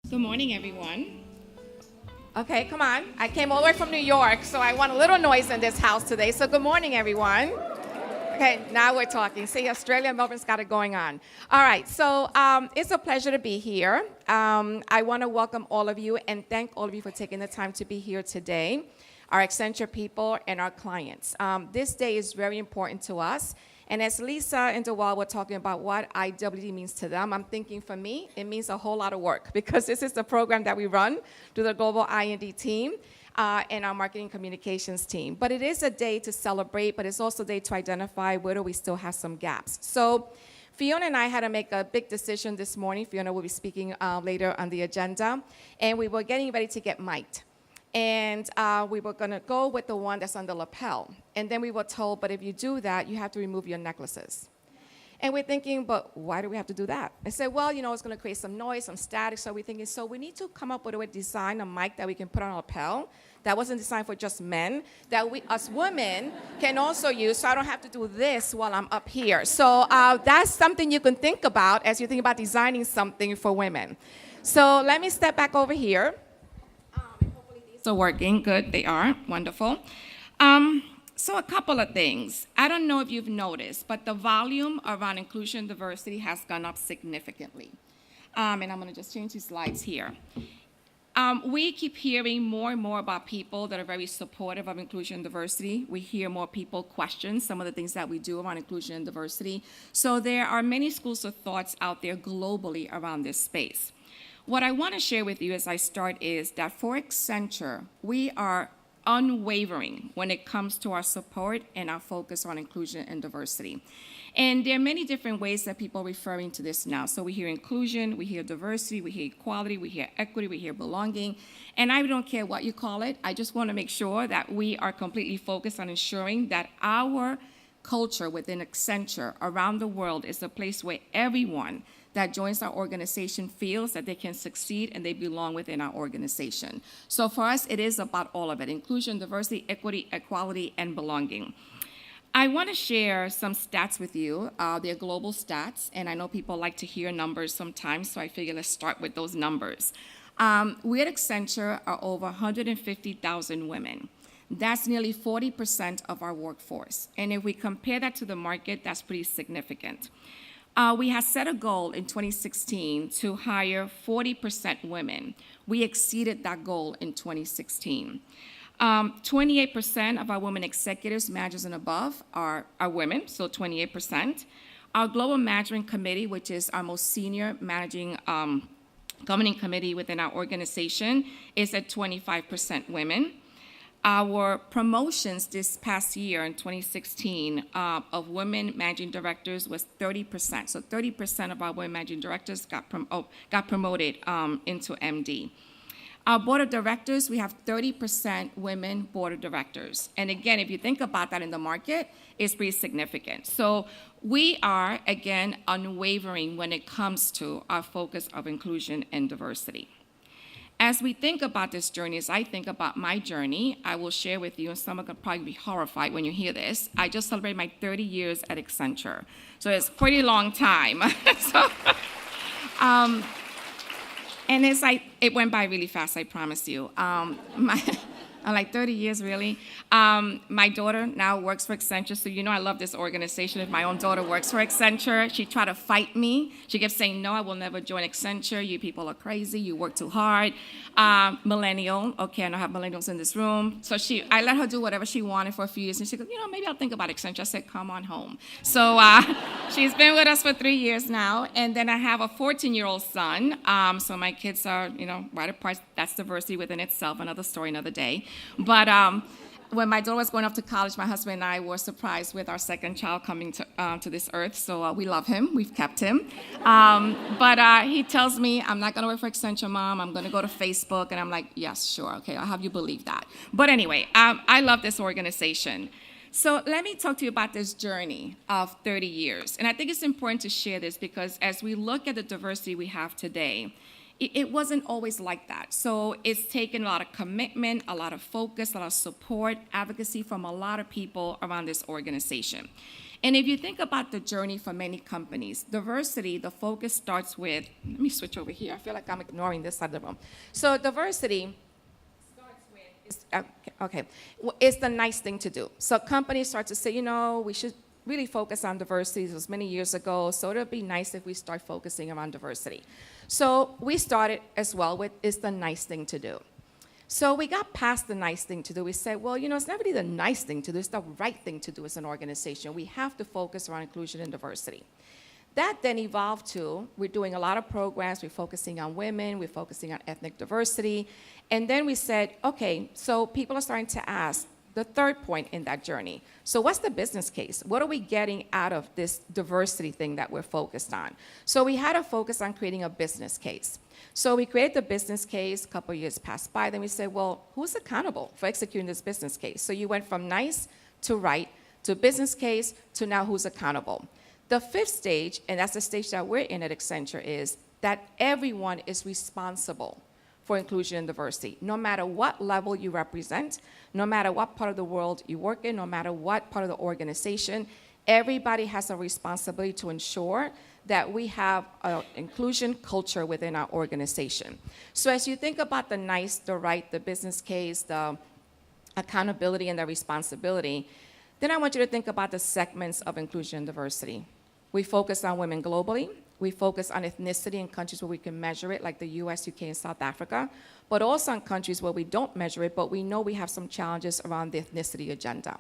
Good morning, everyone. Okay, come on. I came all the way from New York, so I want a little noise in this house today. So, good morning, everyone. Okay, now we're talking. See, Australia and Melbourne's got it going on. All right, so it's a pleasure to be here. I want to welcome all of you and thank all of you for taking the time to be here today, our Accenture people and our clients. This day is very important to us. And as Lisa and Dewal were talking about what IWD means to them, I'm thinking for me, it means a whole lot of work because this is the program that we run through the Global I&D team and our marketing communications team. But it is a day to celebrate, but it's also a day to identify where do we still have some gaps. So Fiona and I had to make a big decision this morning. Fiona will be speaking later on the agenda. And we were getting ready to get mic'd. And we were going to go with the one that's on the lapel. And then we were told, but if you do that, you have to remove your necklaces. And we're thinking, but why do we have to do that? I said, well, it's going to create some noise, some static. So we're thinking, so we need to come up with a way to design a mic that we can put on a lapel that wasn't designed for just men, that we, us women, can also use, so I don't have to do this while I'm up here. So that's something you can think about as you think about designing something for women. So let me step back over here. So working, good, they are, wonderful. So a couple of things. I don't know if you've noticed, but the volume around inclusion and diversity has gone up significantly. And I'm gonna just change these slides here. We keep hearing more and more about people that are very supportive of inclusion and diversity. We hear more people question some of the things that we do around inclusion and diversity. So there are many schools of thoughts out there globally around this space. What I want to share with you as I start is that for Accenture, we are unwavering when it comes to our support and our focus on inclusion and diversity. And there are many different ways that people are referring to this now. So we hear inclusion, we hear diversity, we hear equality, we hear equity, we hear belonging. And I don't care what you call it. I just want to make sure that we are completely focused on ensuring that our culture within Accenture around the world is a place where everyone that joins our organization feels that they can succeed and they belong within our organization. So for us, it is about all of it: inclusion, diversity, equity, equality, and belonging. I want to share some stats with you. They're global stats, and I know people like to hear numbers sometimes, so I figure let's start with those numbers. We at Accenture are over 150,000 women. That's nearly 40% of our workforce. And if we compare that to the market, that's pretty significant. We had set a goal in 2016 to hire 40% women. We exceeded that goal in 2016. 28% of our women executives, managers, and above are women, so 28%. Our Global Management Committee, which is our most senior managing governing committee within our organization, is at 25% women. Our promotions this past year in 2016 of women managing directors was 30%. So 30% of our women managing directors got promoted into MD. Our board of directors, we have 30% women board of directors. And again, if you think about that in the market, it's pretty significant. So we are, again, unwavering when it comes to our focus of inclusion and diversity. As we think about this journey, as I think about my journey, I will share with you, and some of you will probably be horrified when you hear this. I just celebrated my 30 years at Accenture. So it's a pretty long time. And it's like, it went by really fast, I promise you. I'm like, 30 years, really? My daughter now works for Accenture, so I love this organization. If my own daughter works for Accenture, she tried to fight me. She kept saying, no, I will never join Accenture. You people are crazy. You work too hard. Millennial. Okay, I don't have millennials in this room. So I let her do whatever she wanted for a few years, and she goes, maybe I'll think about Accenture. I said, come on home. So she's been with us for 3 years now, and then I have a 14-year-old son. So my kids are, right apart. That's diversity within itself, another story, another day. But when my daughter was going off to college, my husband and I were surprised with our second child coming to this earth. So we love him. We've kept him. But he tells me, I'm not going to work for Accenture, Mom. I'm going to go to Facebook. And I'm like, yes, sure. Okay, I'll have you believe that. But anyway, I love this organization. So let me talk to you about this journey of 30 years. And I think it's important to share this because as we look at the diversity we have today, it wasn't always like that. So it's taken a lot of commitment, a lot of focus, a lot of support, advocacy from a lot of people around this organization. And if you think about the journey for many companies, diversity, the focus starts with, let me switch over here. I feel like I'm ignoring this side of the room. So diversity starts with, it's the nice thing to do. So companies start to say, we should really focus on diversity. This was many years ago, so it'll be nice if we start focusing around diversity. So we started as well with, it's the nice thing to do. So we got past the nice thing to do. We said, well, it's not really the nice thing to do. It's the right thing to do as an organization. We have to focus around inclusion and diversity. That then evolved to, we're doing a lot of programs. We're focusing on women. We're focusing on ethnic diversity. And then we said, okay, so people are starting to ask the third point in that journey. So what's the business case? What are we getting out of this diversity thing that we're focused on? So we had to focus on creating a business case. So we created the business case, a couple of years passed by, then we said, well, who's accountable for executing this business case? So you went from nice to right to business case to now who's accountable. The fifth stage, and that's the stage that we're in at Accenture, is that everyone is responsible for inclusion and diversity, no matter what level you represent, no matter what part of the world you work in, no matter what part of the organization, everybody has a responsibility to ensure that we have an inclusion culture within our organization. So as you think about the nice, the right, the business case, the accountability and the responsibility, then I want you to think about the segments of inclusion and diversity. We focus on women globally. We focus on ethnicity in countries where we can measure it, like the US, UK, and South Africa, but also in countries where we don't measure it, but we know we have some challenges around the ethnicity agenda.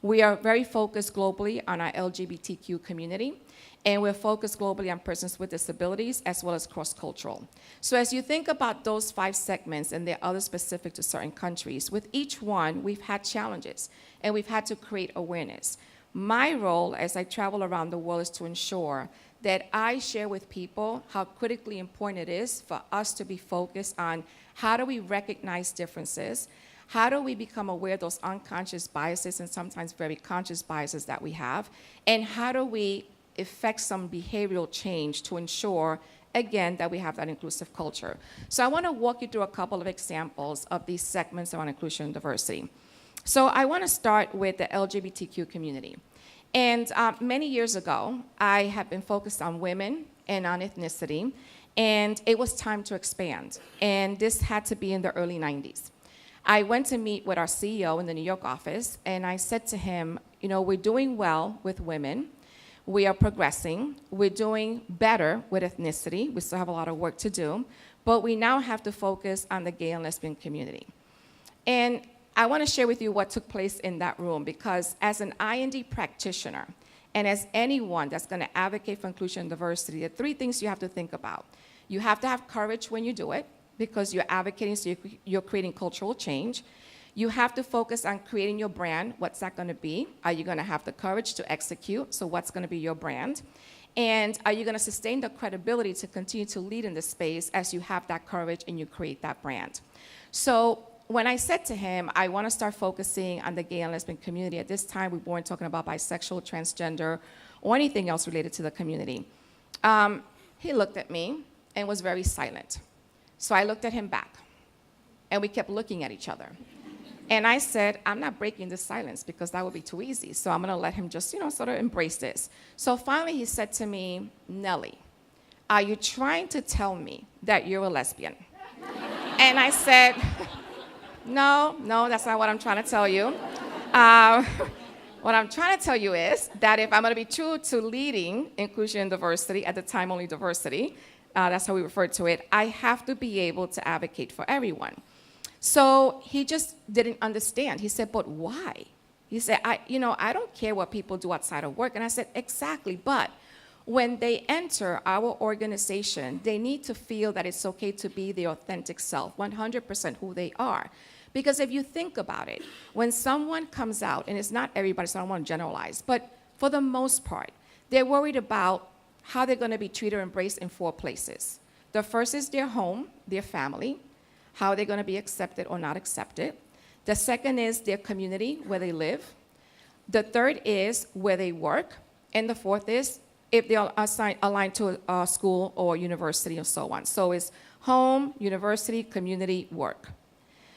We are very focused globally on our LGBTQ community, and we're focused globally on persons with disabilities as well as cross-cultural. So as you think about those 5 segments, and they're others specific to certain countries, with each one, we've had challenges, and we've had to create awareness. My role as I travel around the world is to ensure that I share with people how critically important it is for us to be focused on how do we recognize differences, how do we become aware of those unconscious biases and sometimes very conscious biases that we have, and how do we effect some behavioral change to ensure, again, that we have that inclusive culture. So I want to walk you through a couple of examples of these segments around inclusion and diversity. So I want to start with the LGBTQ community. And many years ago, I had been focused on women and on ethnicity, and it was time to expand. And this had to be in the early 90s. I went to meet with our CEO in the New York office, and I said to him, we're doing well with women. We are progressing. We're doing better with ethnicity. We still have a lot of work to do, but we now have to focus on the gay and lesbian community. And I want to share with you what took place in that room, because as an I&D practitioner and as anyone that's going to advocate for inclusion and diversity, there are 3 things you have to think about. You have to have courage when you do it, because you're advocating, so you're creating cultural change. You have to focus on creating your brand. What's that going to be? Are you going to have the courage to execute? So what's going to be your brand? And are you going to sustain the credibility to continue to lead in this space as you have that courage and you create that brand? So when I said to him, I want to start focusing on the gay and lesbian community, at this time we weren't talking about bisexual, transgender, or anything else related to the community. He looked at me and was very silent. So I looked at him back, and we kept looking at each other. And I said, I'm not breaking this silence because that would be too easy. So I'm going to let him just, sort of embrace this. So finally he said to me, Nellie, are you trying to tell me that you're a lesbian? And I said, no, that's not what I'm trying to tell you. What I'm trying to tell you is that if I'm going to be true to leading inclusion and diversity, at the time only diversity, that's how we referred to it, I have to be able to advocate for everyone. So he just didn't understand. He said, but why? He said, I don't care what people do outside of work. And I said, exactly, but when they enter our organization, they need to feel that it's okay to be their authentic self, 100% who they are. Because if you think about it, when someone comes out, and it's not everybody, so I don't want to generalize, but for the most part, they're worried about how they're going to be treated or embraced in 4 places. The first is their home, their family, how they're going to be accepted or not accepted. The second is their community, where they live. The third is where they work. And the fourth is if they're aligned to a school or university and so on. So it's home, university, community, work.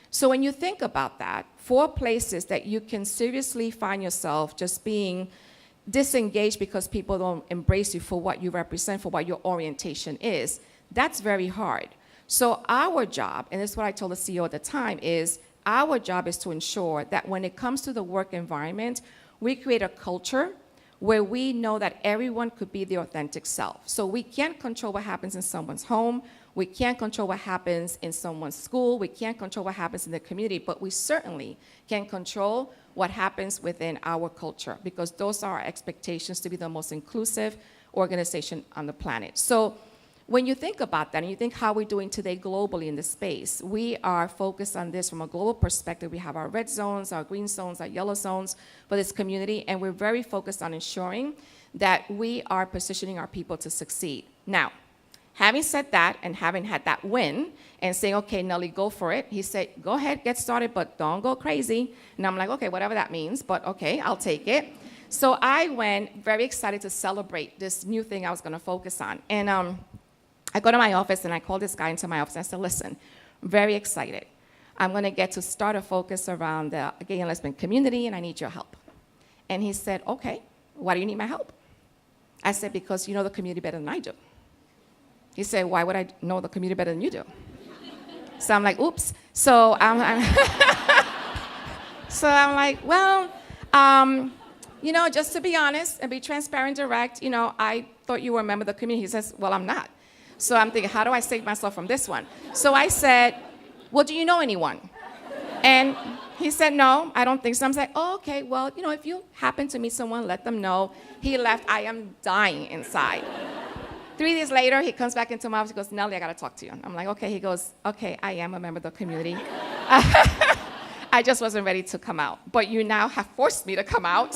So when you think about that, 4 places that you can seriously find yourself just being disengaged because people don't embrace you for what you represent, for what your orientation is, that's very hard. So our job, and this is what I told the CEO at the time, is our job is to ensure that when it comes to the work environment, we create a culture where we know that everyone could be their authentic self. So we can't control what happens in someone's home. We can't control what happens in someone's school. We can't control what happens in the community, but we certainly can control what happens within our culture, because those are our expectations to be the most inclusive organization on the planet. So when you think about that, and you think how we're doing today globally in this space, we are focused on this from a global perspective. We have our red zones, our green zones, our yellow zones for this community, and we're very focused on ensuring that we are positioning our people to succeed. Now, having said that, and having had that win, and saying, okay, Nellie, go for it, he said, go ahead, get started, but don't go crazy. And I'm like, okay, whatever that means, but okay, I'll take it. So I went very excited to celebrate this new thing I was gonna focus on. And I go to my office and I call this guy into my office and I said, listen, very excited. I'm gonna get to start a focus around the gay and lesbian community and I need your help. And he said, okay, why do you need my help? I said, because you know the community better than I do. He said, why would I know the community better than you do? So I'm like, oops. So so I'm like, well, you know, just to be honest and be transparent, direct, you know, I thought you were a member of the community. He says, well, I'm not. So I'm thinking, how do I save myself from this one? So I said, well, do you know anyone? And he said, no, I don't think so. I'm like, oh, okay, well, you know, if you happen to meet someone, let them know. He left. I am dying inside. 3 days later, he comes back into my office. He goes, Nellie, I got to talk to you. I'm like, okay. He goes, okay, I am a member of the community. I just wasn't ready to come out. But you now have forced me to come out.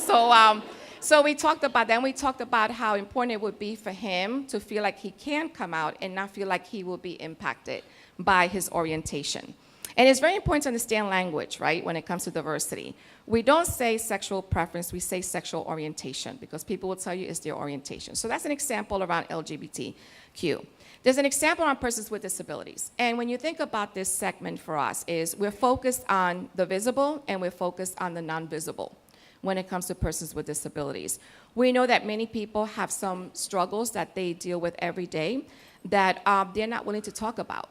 So we talked about that. And we talked about how important it would be for him to feel like he can come out and not feel like he will be impacted by his orientation. And it's very important to understand language, right, when it comes to diversity. We don't say sexual preference, we say sexual orientation, because people will tell you it's their orientation. So that's an example around LGBTQ. There's an example on persons with disabilities. And when you think about this segment for us, is we're focused on the visible and we're focused on the non-visible when it comes to persons with disabilities. We know that many people have some struggles that they deal with every day that they're not willing to talk about.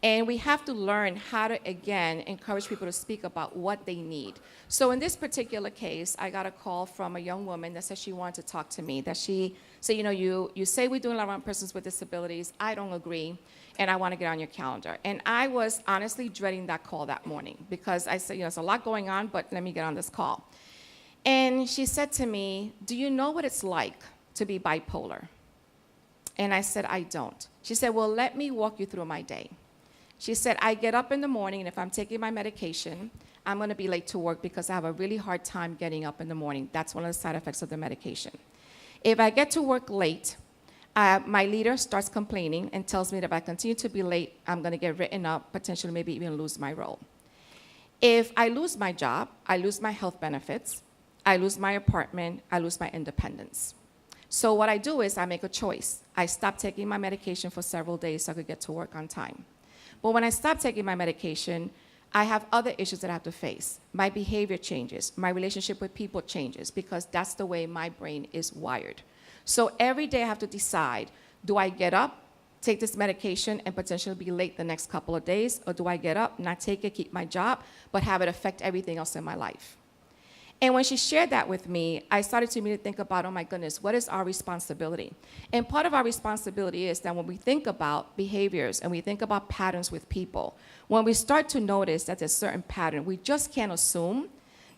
And we have to learn how to, again, encourage people to speak about what they need. So in this particular case, I got a call from a young woman that said she wanted to talk to me, that she said, you know, you say we're doing a lot around persons with disabilities. I don't agree, and I want to get on your calendar. And I was honestly dreading that call that morning because I said, you know, there's a lot going on, but let me get on this call. And she said to me, do you know what it's like to be bipolar? And I said, I don't. She said, well, let me walk you through my day. She said, I get up in the morning, and if I'm taking my medication, I'm going to be late to work because I have a really hard time getting up in the morning. That's one of the side effects of the medication. If I get to work late, my leader starts complaining and tells me that if I continue to be late, I'm going to get written up, potentially maybe even lose my role. If I lose my job, I lose my health benefits, I lose my apartment, I lose my independence. So what I do is I make a choice. I stop taking my medication for several days so I could get to work on time. But when I stop taking my medication, I have other issues that I have to face. My behavior changes. My relationship with people changes because that's the way my brain is wired. So every day I have to decide, do I get up, take this medication, and potentially be late the next couple of days, or do I get up, not take it, keep my job, but have it affect everything else in my life? And when she shared that with me, I started to immediately think about, oh my goodness, what is our responsibility? And part of our responsibility is that when we think about behaviors and we think about patterns with people, when we start to notice that there's a certain pattern, we just can't assume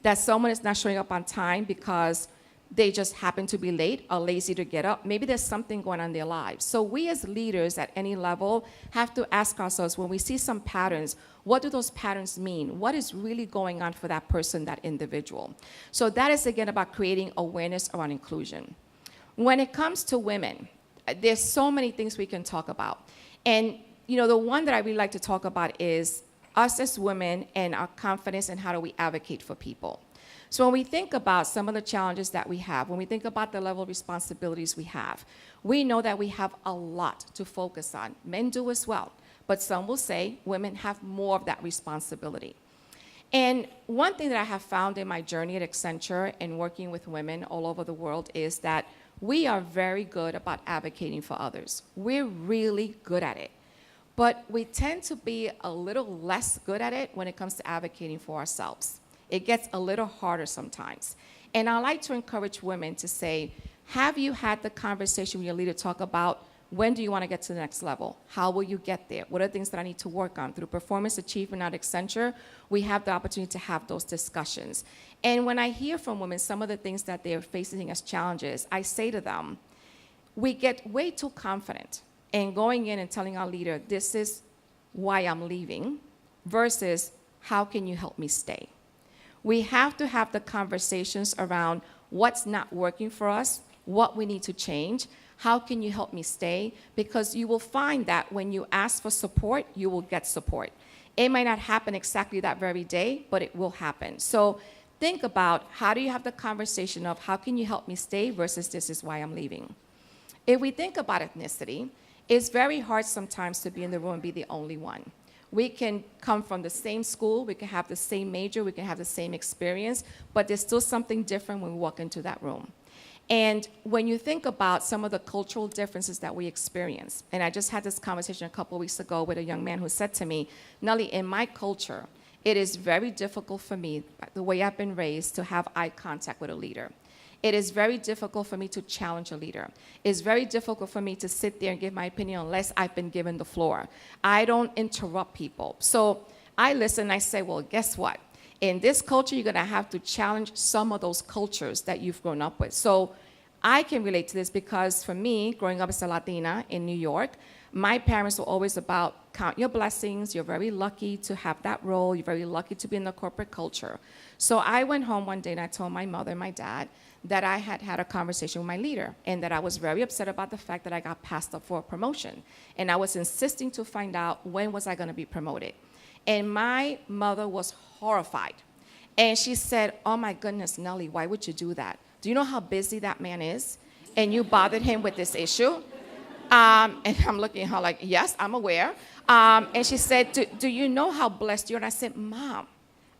that someone is not showing up on time because they just happen to be late or lazy to get up. Maybe there's something going on in their lives. So we as leaders at any level have to ask ourselves, when we see some patterns, what do those patterns mean? What is really going on for that person, that individual? So that is, again, about creating awareness around inclusion. When it comes to women, there's so many things we can talk about. And you know, the one that I really like to talk about is us as women and our confidence and how do we advocate for people. So when we think about some of the challenges that we have, when we think about the level of responsibilities we have, we know that we have a lot to focus on. Men do as well, but some will say women have more of that responsibility. And one thing that I have found in my journey at Accenture and working with women all over the world is that we are very good about advocating for others. We're really good at it. But we tend to be a little less good at it when it comes to advocating for ourselves. It gets a little harder sometimes. And I like to encourage women to say, have you had the conversation with your leader, talk about when do you want to get to the next level? How will you get there? What are the things that I need to work on? Through performance achievement at Accenture, we have the opportunity to have those discussions. And when I hear from women some of the things that they're facing as challenges, I say to them, we get way too confident in going in and telling our leader, this is why I'm leaving, versus how can you help me stay? We have to have the conversations around what's not working for us, what we need to change, how can you help me stay? Because you will find that when you ask for support, you will get support. It might not happen exactly that very day, but it will happen. So think about how do you have the conversation of how can you help me stay versus this is why I'm leaving. If we think about ethnicity, it's very hard sometimes to be in the room and be the only one. We can come from the same school, we can have the same major, we can have the same experience, but there's still something different when we walk into that room. And when you think about some of the cultural differences that we experience, and I just had this conversation a couple of weeks ago with a young man who said to me, Nellie, in my culture, it is very difficult for me, the way I've been raised, to have eye contact with a leader. It is very difficult for me to challenge a leader. It's very difficult for me to sit there and give my opinion unless I've been given the floor. I don't interrupt people. So I listen and I say, well, guess what? In this culture, you're going to have to challenge some of those cultures that you've grown up with. So I can relate to this because for me, growing up as a Latina in New York, my parents were always about count your blessings. You're very lucky to have that role. You're very lucky to be in the corporate culture. So I went home one day and I told my mother and my dad that I had had a conversation with my leader and that I was very upset about the fact that I got passed up for a promotion. And I was insisting to find out when was I going to be promoted. And my mother was horrified. And she said, oh my goodness, Nellie, why would you do that? Do you know how busy that man is? And you bothered him with this issue? And I'm looking at her like, yes, I'm aware. And she said, do you know how blessed you are? And I said, Mom,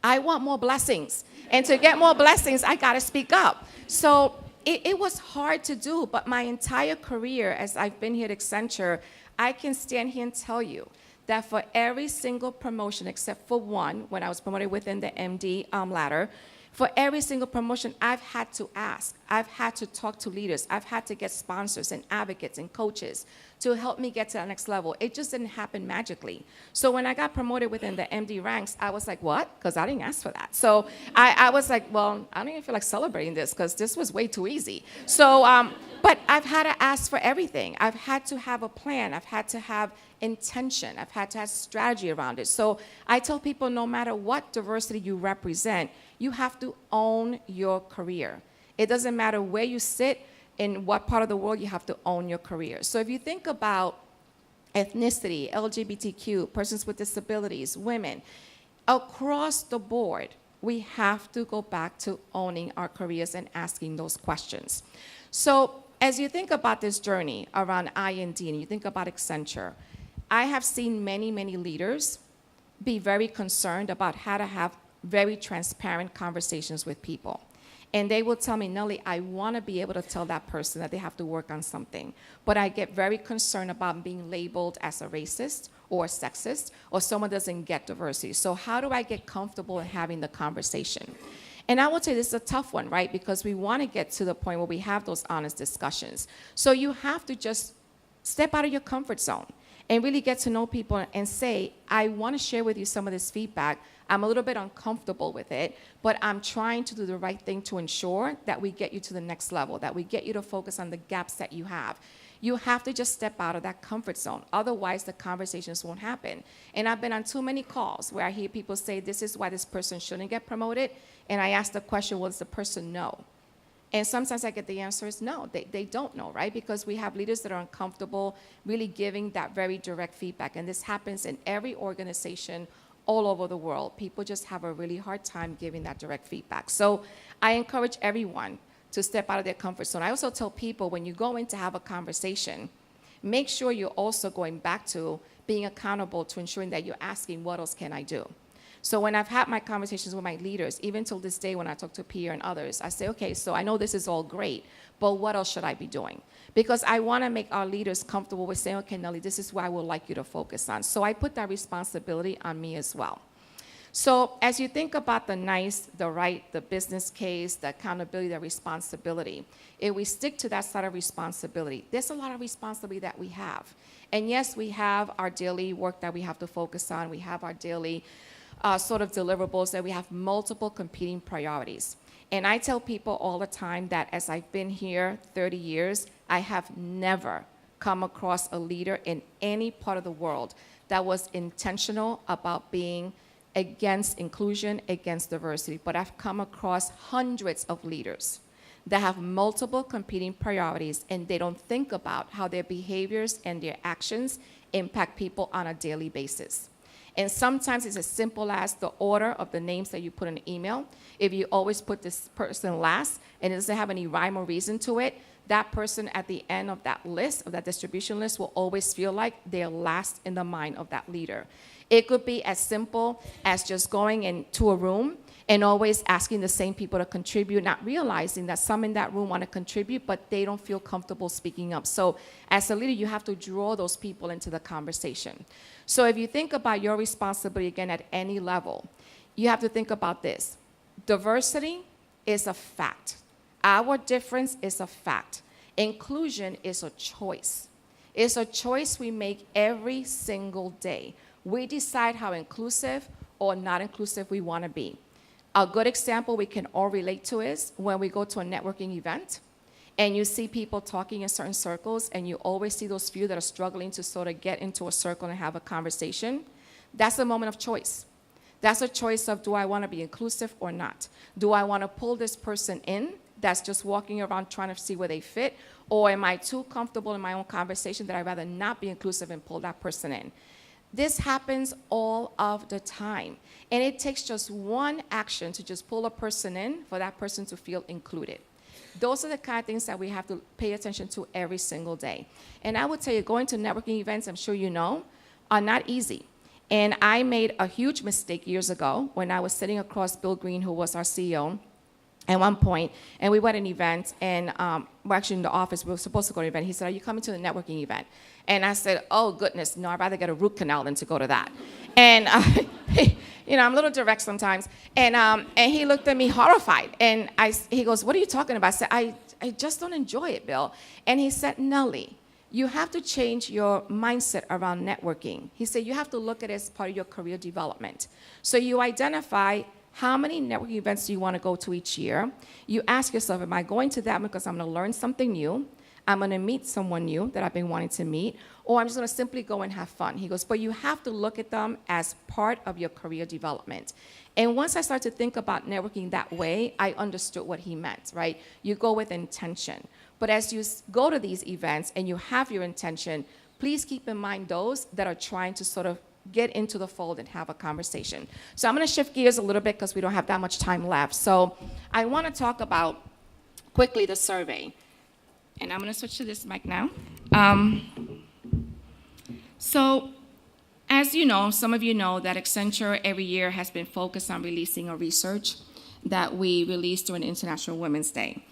I want more blessings. And to get more blessings, I got to speak up. So it was hard to do, but my entire career, as I've been here at Accenture, I can stand here and tell you that for every single promotion, except for one, when I was promoted within the MD ladder, for every single promotion, I've had to ask. I've had to talk to leaders. I've had to get sponsors and advocates and coaches to help me get to the next level. It just didn't happen magically. So when I got promoted within the MD ranks, I was like, what? Because I didn't ask for that. So I was like, well, I don't even feel like celebrating this because this was way too easy. So, but I've had to ask for everything. I've had to have a plan. I've had to have intention. I've had to have strategy around it. So I tell people no matter what diversity you represent, you have to own your career. It doesn't matter where you sit, in what part of the world, you have to own your career. So if you think about ethnicity, LGBTQ, persons with disabilities, women, across the board, we have to go back to owning our careers and asking those questions. So as you think about this journey around I&D and you think about Accenture, I have seen many, many leaders be very concerned about how to have very transparent conversations with people. And they will tell me, Nellie, I want to be able to tell that person that they have to work on something. But I get very concerned about being labeled as a racist or a sexist or someone doesn't get diversity. So how do I get comfortable in having the conversation? And I will tell you, this is a tough one, right? Because we want to get to the point where we have those honest discussions. So you have to just step out of your comfort zone and really get to know people and say, I want to share with you some of this feedback. I'm a little bit uncomfortable with it, but I'm trying to do the right thing to ensure that we get you to the next level, that we get you to focus on the gaps that you have. You have to just step out of that comfort zone. Otherwise, the conversations won't happen. And I've been on too many calls where I hear people say, this is why this person shouldn't get promoted. And I ask the question, well, does the person know? And sometimes I get the answer is no, they don't know, right? Because we have leaders that are uncomfortable really giving that very direct feedback. And this happens in every organization all over the world. People just have a really hard time giving that direct feedback. So I encourage everyone to step out of their comfort zone. I also tell people when you go in to have a conversation, make sure you're also going back to being accountable to ensuring that you're asking, what else can I do? So when I've had my conversations with my leaders, even till this day when I talk to Pierre and others, I say, okay, so I know this is all great, but what else should I be doing? Because I want to make our leaders comfortable with saying, okay, Nellie, this is what I would like you to focus on. So I put that responsibility on me as well. So as you think about the nice, the right, the business case, the accountability, the responsibility, if we stick to that side of responsibility, there's a lot of responsibility that we have. And yes, we have our daily work that we have to focus on. We have our daily sort of deliverables, that we have multiple competing priorities. And I tell people all the time that as I've been here 30 years, I have never come across a leader in any part of the world that was intentional about being against inclusion, against diversity. But I've come across hundreds of leaders that have multiple competing priorities, and they don't think about how their behaviors and their actions impact people on a daily basis. And sometimes it's as simple as the order of the names that you put in an email. If you always put this person last and it doesn't have any rhyme or reason to it, that person at the end of that list, of that distribution list, will always feel like they're last in the mind of that leader. It could be as simple as just going into a room and always asking the same people to contribute, not realizing that some in that room want to contribute, but they don't feel comfortable speaking up. So as a leader, you have to draw those people into the conversation. So if you think about your responsibility, again, at any level, you have to think about this. Diversity is a fact. Our difference is a fact. Inclusion is a choice. It's a choice we make every single day. We decide how inclusive or not inclusive we want to be. A good example we can all relate to is when we go to a networking event and you see people talking in certain circles and you always see those few that are struggling to sort of get into a circle and have a conversation. That's a moment of choice. That's a choice of, do I want to be inclusive or not? Do I want to pull this person in that's just walking around trying to see where they fit? Or am I too comfortable in my own conversation that I'd rather not be inclusive and pull that person in? This happens all of the time. And it takes just one action to just pull a person in for that person to feel included. Those are the kind of things that we have to pay attention to every single day. And I would tell you, going to networking events, I'm sure you know, are not easy. And I made a huge mistake years ago when I was sitting across Bill Green, who was our CEO, at one point, and we went to an event, and we're actually in the office, we were supposed to go to an event. He said, are you coming to the networking event? And I said, oh, goodness, no, I'd rather get a root canal than to go to that. And, you know, I'm a little direct sometimes. And he looked at me horrified. And he goes, what are you talking about? I said, I just don't enjoy it, Bill. And he said, Nellie, you have to change your mindset around networking. He said, you have to look at it as part of your career development. So you identify how many networking events do you want to go to each year? You ask yourself, am I going to that because I'm going to learn something new? I'm going to meet someone new that I've been wanting to meet, or I'm just going to simply go and have fun. He goes, but you have to look at them as part of your career development. And once I started to think about networking that way, I understood what he meant, right? You go with intention. But as you go to these events and you have your intention, please keep in mind those that are trying to sort of get into the fold and have a conversation. So I'm going to shift gears a little bit because we don't have that much time left. So I want to talk about quickly the survey. And I'm going to switch to this mic now. So as you know, some of you know that Accenture every year has been focused on releasing a research that we released during International Women's Day.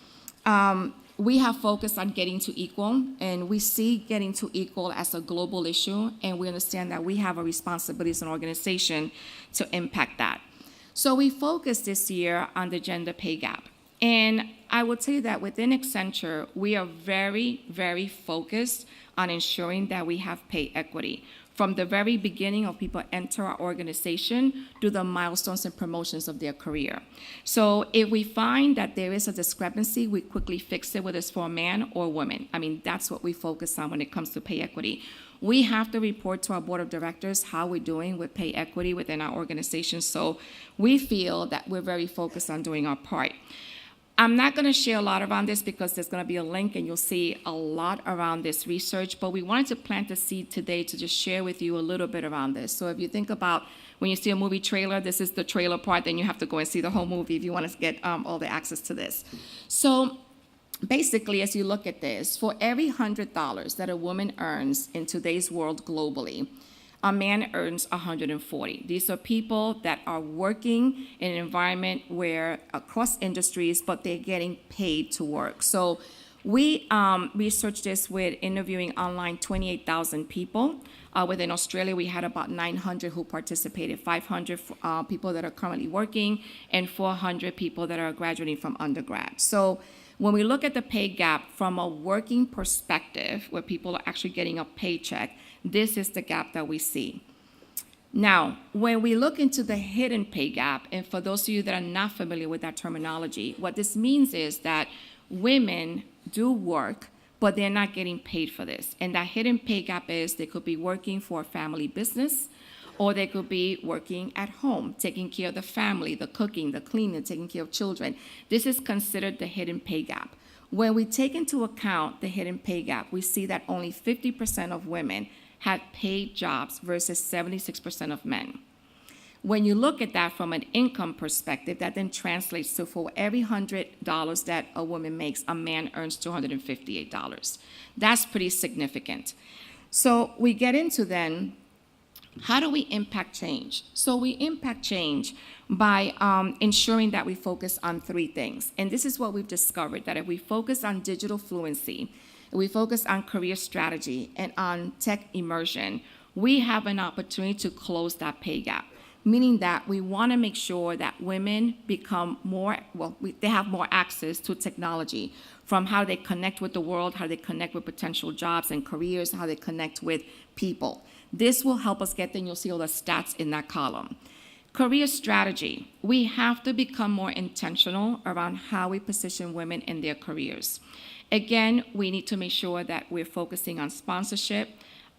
We have focused on getting to equal, and we see getting to equal as a global issue, and we understand that we have a responsibility as an organization to impact that. So we focused this year on the gender pay gap. And I would say that within Accenture, we are very, very focused on ensuring that we have pay equity. From the very beginning of people enter our organization to the milestones and promotions of their career. So if we find that there is a discrepancy, we quickly fix it, whether it's for a man or a woman. I mean, that's what we focus on when it comes to pay equity. We have to report to our board of directors how we're doing with pay equity within our organization. So we feel that we're very focused on doing our part. I'm not going to share a lot around this because there's going to be a link and you'll see a lot around this research, but we wanted to plant a seed today to just share with you a little bit around this. So if you think about when you see a movie trailer, this is the trailer part, then you have to go and see the whole movie if you want to get all the access to this. So basically, as you look at this, for every $100 that a woman earns in today's world globally, a man earns 140. These are people that are working in an environment where across industries, but they're getting paid to work. So we researched this with interviewing online 28,000 people. Within Australia, we had about 900 who participated, 500 people that are currently working, and 400 people that are graduating from undergrad. So when we look at the pay gap from a working perspective, where people are actually getting a paycheck, this is the gap that we see. Now, when we look into the hidden pay gap, and for those of you that are not familiar with that terminology, what this means is that women do work, but they're not getting paid for this. And that hidden pay gap is they could be working for a family business, or they could be working at home, taking care of the family, the cooking, the cleaning, taking care of children. This is considered the hidden pay gap. When we take into account the hidden pay gap, we see that only 50% of women had paid jobs versus 76% of men. When you look at that from an income perspective, that then translates to for every $100 that a woman makes, a man earns $258. That's pretty significant. So we get into then, how do we impact change? So we impact change by ensuring that we focus on three things. And this is what we've discovered, that if we focus on digital fluency, if we focus on career strategy and on tech immersion, we have an opportunity to close that pay gap. Meaning that we want to make sure that women become more, they have more access to technology, from how they connect with the world, how they connect with potential jobs and careers, how they connect with people. This will help us get there, and you'll see all the stats in that column. Career strategy. We have to become more intentional around how we position women in their careers. Again, we need to make sure that we're focusing on sponsorship,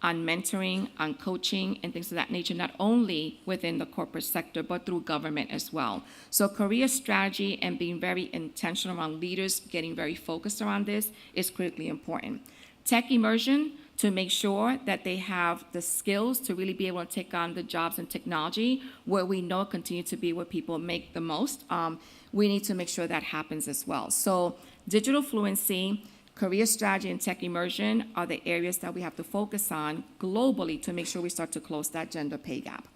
on mentoring, on coaching, and things of that nature, not only within the corporate sector, but through government as well. So career strategy and being very intentional around leaders, getting very focused around this is critically important. Tech immersion, to make sure that they have the skills to really be able to take on the jobs in technology, where we know continue to be where people make the most. We need to make sure that happens as well. So digital fluency, career strategy, and tech immersion are the areas that we have to focus on globally to make sure we start to close that gender pay gap.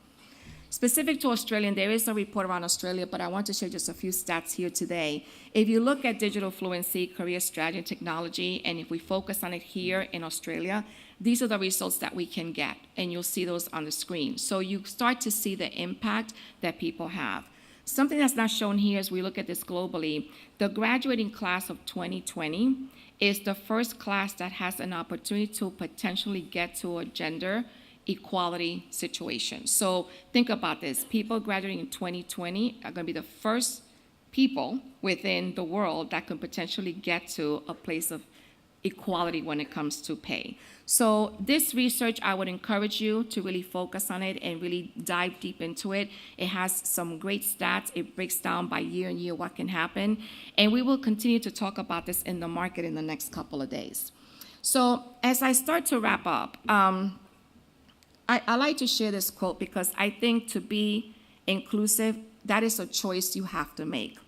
Specific to Australia, there is a report around Australia, but I want to share just a few stats here today. If you look at digital fluency, career strategy, and technology, and if we focus on it here in Australia, these are the results that we can get, and you'll see those on the screen. So you start to see the impact that people have. Something that's not shown here as we look at this globally, the graduating class of 2020 is the first class that has an opportunity to potentially get to a gender equality situation. So think about this. People graduating in 2020 are going to be the first people within the world that can potentially get to a place of equality when it comes to pay. So this research, I would encourage you to really focus on it and really dive deep into it. It has some great stats. It breaks down by year and year what can happen. And we will continue to talk about this in the market in the next couple of days. So as I start to wrap up, I like to share this quote because I think to be inclusive, that is a choice you have to make.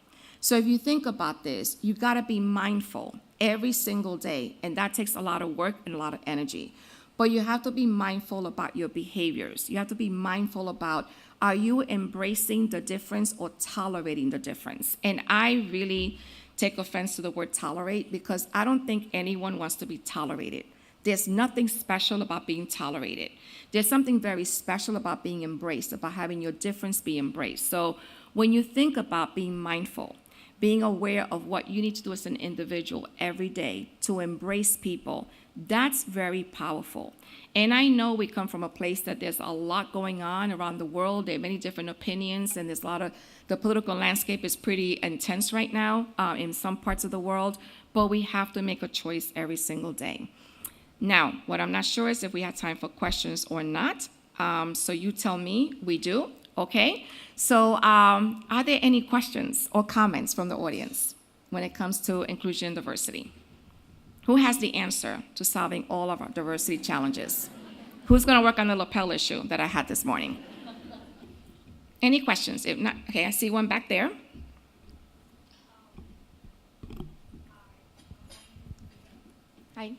So if you think about this, you got to be mindful every single day, and that takes a lot of work and a lot of energy. But you have to be mindful about your behaviors. You have to be mindful about, are you embracing the difference or tolerating the difference? And I really take offense to the word tolerate because I don't think anyone wants to be tolerated. There's nothing special about being tolerated. There's something very special about being embraced, about having your difference be embraced. So when you think about being mindful, being aware of what you need to do as an individual every day to embrace people, that's very powerful. And I know we come from a place that there's a lot going on around the world. There are many different opinions, and there's a lot of, the political landscape is pretty intense right now in some parts of the world, but we have to make a choice every single day. Now, what I'm not sure is if we have time for questions or not. So you tell me. We do. Okay. So are there any questions or comments from the audience when it comes to inclusion and diversity? Who has the answer to solving all of our diversity challenges? Who's going to work on the lapel issue that I had this morning? Any questions? If not, okay, I see one back there. Hi.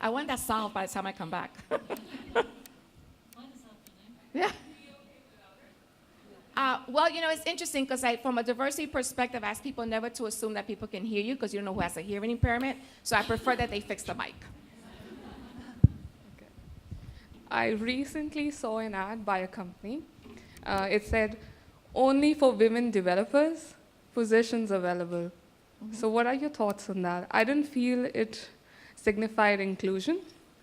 I want that solved by the time I come back. Yeah. Well, it's interesting because from a diversity perspective, I ask people never to assume that people can hear you because you don't know who has a hearing impairment. So I prefer that they fix the mic. Okay. I recently saw an ad by a company. It said, only for women developers, positions available. Mm-hmm. So what are your thoughts on that? I didn't feel it signified inclusion.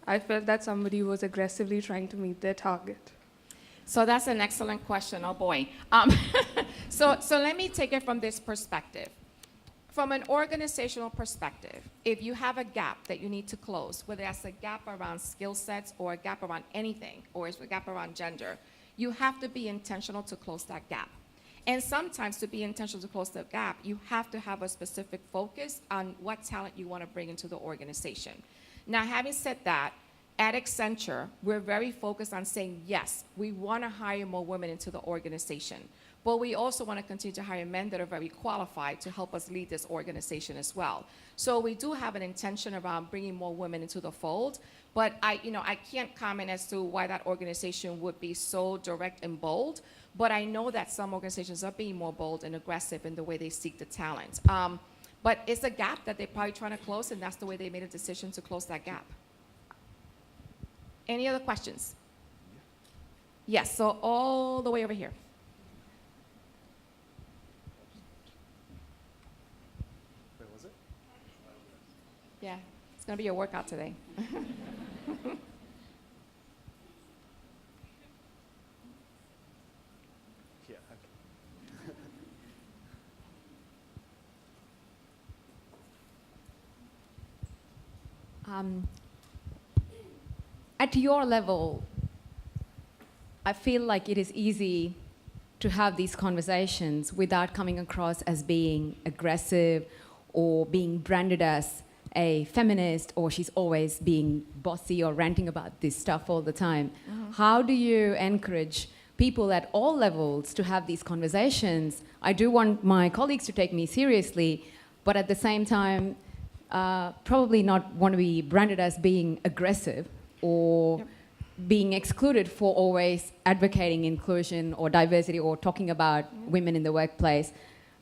I felt that somebody was aggressively trying to meet their target. So that's an excellent question. Oh boy. So let me take it from this perspective. From an organizational perspective, if you have a gap that you need to close, whether that's a gap around skill sets or a gap around anything, or it's a gap around gender, you have to be intentional to close that gap. And sometimes to be intentional to close the gap, you have to have a specific focus on what talent you want to bring into the organization. Now, having said that, at Accenture, we're very focused on saying, yes, we want to hire more women into the organization, but we also want to continue to hire men that are very qualified to help us lead this organization as well. So we do have an intention around bringing more women into the fold, but I can't comment as to why that organization would be so direct and bold, but I know that some organizations are being more bold and aggressive in the way they seek the talent. But it's a gap that they're probably trying to close, and that's the way they made a decision to close that gap. Any other questions? Yes, so all the way over here. Where was it? Yeah, it's going to be your workout today. Yeah. Okay. At your level, I feel like it is easy to have these conversations without coming across as being aggressive or being branded as a feminist, or she's always being bossy or ranting about this stuff all the time. Mm-hmm. How do you encourage people at all levels to have these conversations? I do want my colleagues to take me seriously, but at the same time, probably not want to be branded as being aggressive or being excluded for always advocating inclusion or diversity or talking about women in the workplace.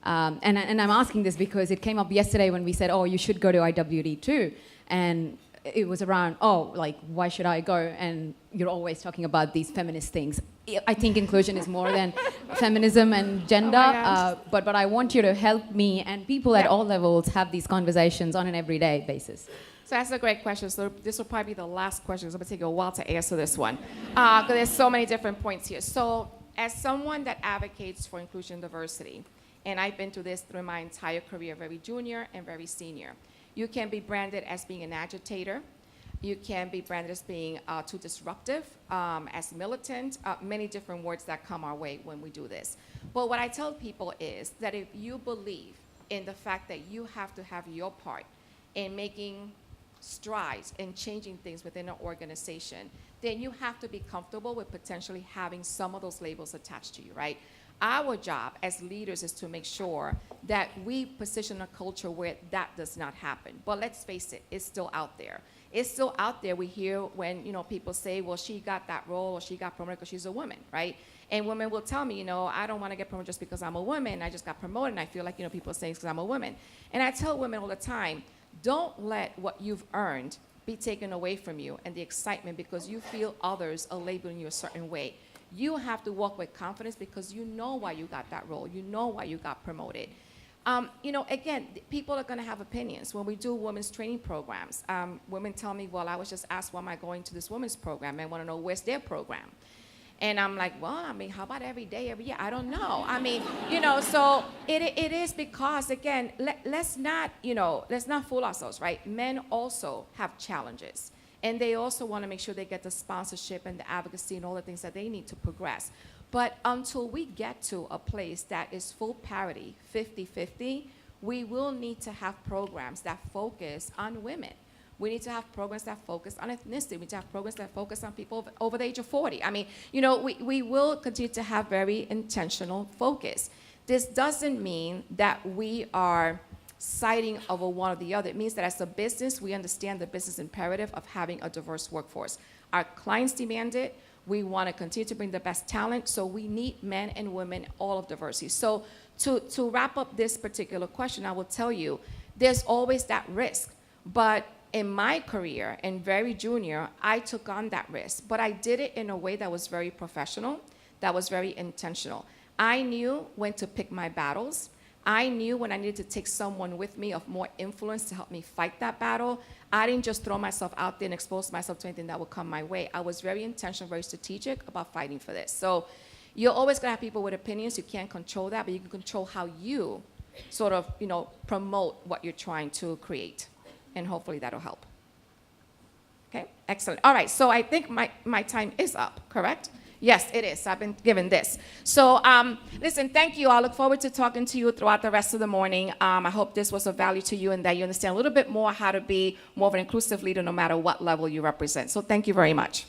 And I'm asking this because it came up yesterday when we said, oh, you should go to IWD too. And it was around, oh, like, why should I go? And you're always talking about these feminist things. I think inclusion is more than feminism and gender, but I want you to help me and people at all levels have these conversations on an everyday basis. So that's a great question. So this will probably be the last question, because I'm going to take a while to answer this one, because there's so many different points here. So as someone that advocates for inclusion and diversity, and I've been through this through my entire career, very junior and very senior, you can be branded as being an agitator. You can be branded as being too disruptive, as militant, many different words that come our way when we do this. But what I tell people is that if you believe in the fact that you have to have your part in making strides in changing things within an organization, then you have to be comfortable with potentially having some of those labels attached to you, right? Our job as leaders is to make sure that we position a culture where that does not happen. But let's face it, it's still out there. It's still out there. We hear when, people say, well, she got that role or she got promoted because she's a woman, right? And women will tell me, I don't want to get promoted just because I'm a woman. I just got promoted and I feel like, people are saying it's because I'm a woman. And I tell women all the time, don't let what you've earned be taken away from you and the excitement because you feel others are labeling you a certain way. You have to walk with confidence because you know why you got that role. You know why you got promoted. Again, people are going to have opinions. When we do women's training programs, women tell me, well, I was just asked, why am I going to this women's program? I want to know where's their program. And I'm like, well, how about every day, every year? I don't know. So it is because, again, let's not fool ourselves, right? Men also have challenges. And they also want to make sure they get the sponsorship and the advocacy and all the things that they need to progress. But until we get to a place that is full parity, 50-50, we will need to have programs that focus on women. We need to have programs that focus on ethnicity. We need to have programs that focus on people over the age of 40. We will continue to have very intentional focus. This doesn't mean that we are siding over one or the other. It means that as a business, we understand the business imperative of having a diverse workforce. Our clients demand it. We want to continue to bring the best talent, so we need men and women, all of diversity. So to wrap up this particular question, I will tell you, there's always that risk. But in my career, and very junior, I took on that risk. But I did it in a way that was very professional, that was very intentional. I knew when to pick my battles. I knew when I needed to take someone with me of more influence to help me fight that battle. I didn't just throw myself out there and expose myself to anything that would come my way. I was very intentional, very strategic about fighting for this. So you're always going to have people with opinions. You can't control that, but you can control how you sort of, promote what you're trying to create. And hopefully that'll help. Okay, excellent. All right, so I think my time is up, correct? Yes, it is. I've been given this. So listen, thank you. I look forward to talking to you throughout the rest of the morning. I hope this was of value to you and that you understand a little bit more how to be more of an inclusive leader no matter what level you represent. So thank you very much.